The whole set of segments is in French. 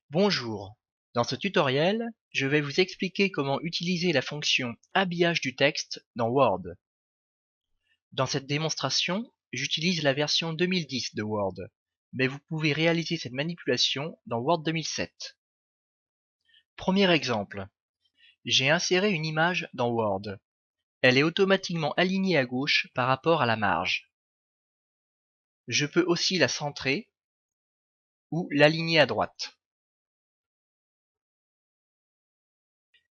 Bonjour, dans ce tutoriel, je vais vous expliquer comment utiliser la fonction habillage du texte dans Word. Dans cette démonstration, j'utilise la version 2010 de Word, mais vous pouvez réaliser cette manipulation dans Word 2007. Premier exemple, j'ai inséré une image dans Word. Elle est automatiquement alignée à gauche par rapport à la marge. Je peux aussi la centrer ou l'aligner à droite.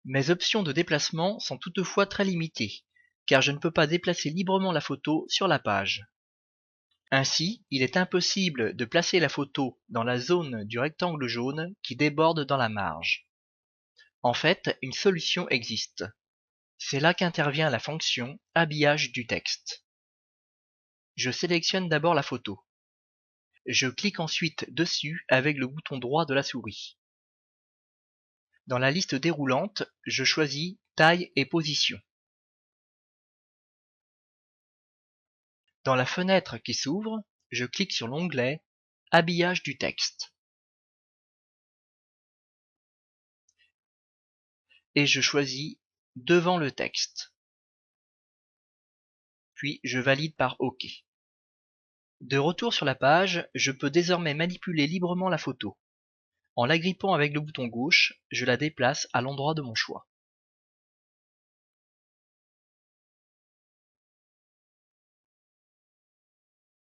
Mes options de déplacement sont toutefois très limitées, car je ne peux pas déplacer librement la photo sur la page. Ainsi, il est impossible de placer la photo dans la zone du rectangle jaune qui déborde dans la marge. En fait, une solution existe. C'est là qu'intervient la fonction habillage du texte. Je sélectionne d'abord la photo. Je clique ensuite dessus avec le bouton droit de la souris. Dans la liste déroulante, je choisis taille et position. Dans la fenêtre qui s'ouvre, je clique sur l'onglet Habillage du texte et je choisis Devant le texte. Puis je valide par OK. De retour sur la page, je peux désormais manipuler librement la photo. En l'agrippant avec le bouton gauche, je la déplace à l'endroit de mon choix.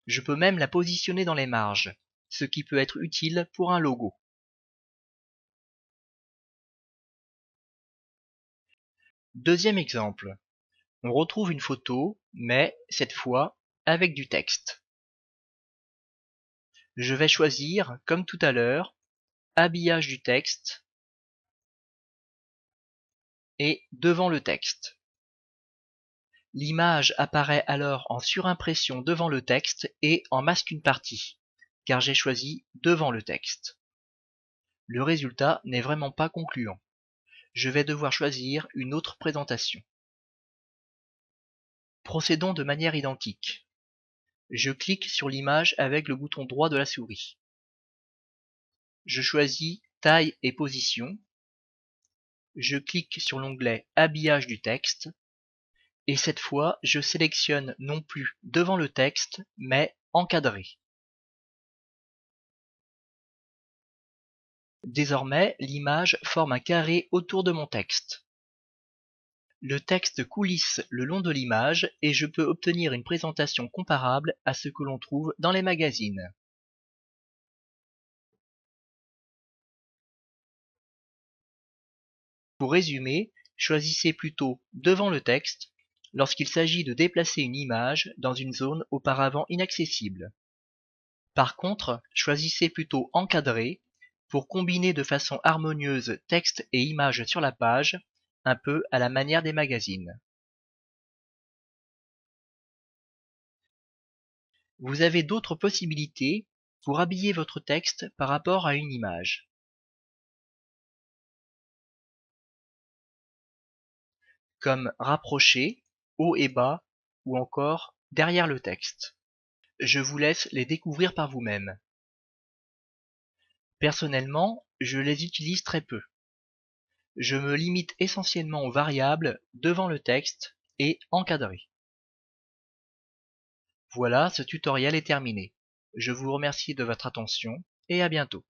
Je peux même la positionner dans les marges, ce qui peut être utile pour un logo. Deuxième exemple. On retrouve une photo, mais cette fois avec du texte. Je vais choisir, comme tout à l'heure, habillage du texte et devant le texte. L'image apparaît alors en surimpression devant le texte et en masque une partie, car j'ai choisi devant le texte. Le résultat n'est vraiment pas concluant. Je vais devoir choisir une autre présentation. Procédons de manière identique. Je clique sur l'image avec le bouton droit de la souris. Je choisis taille et position. Je clique sur l'onglet habillage du texte. Et cette fois, je sélectionne non plus devant le texte, mais encadré. Désormais, l'image forme un carré autour de mon texte. Le texte coulisse le long de l'image et je peux obtenir une présentation comparable à ce que l'on trouve dans les magazines. Pour résumer, choisissez plutôt devant le texte lorsqu'il s'agit de déplacer une image dans une zone auparavant inaccessible. Par contre, choisissez plutôt encadré pour combiner de façon harmonieuse texte et image sur la page, un peu à la manière des magazines. Vous avez d'autres possibilités pour habiller votre texte par rapport à une image. Comme rapprocher, haut et bas, ou encore derrière le texte. Je vous laisse les découvrir par vous-même. Personnellement, je les utilise très peu. Je me limite essentiellement aux variables devant le texte et encadré. Voilà, ce tutoriel est terminé. Je vous remercie de votre attention et à bientôt.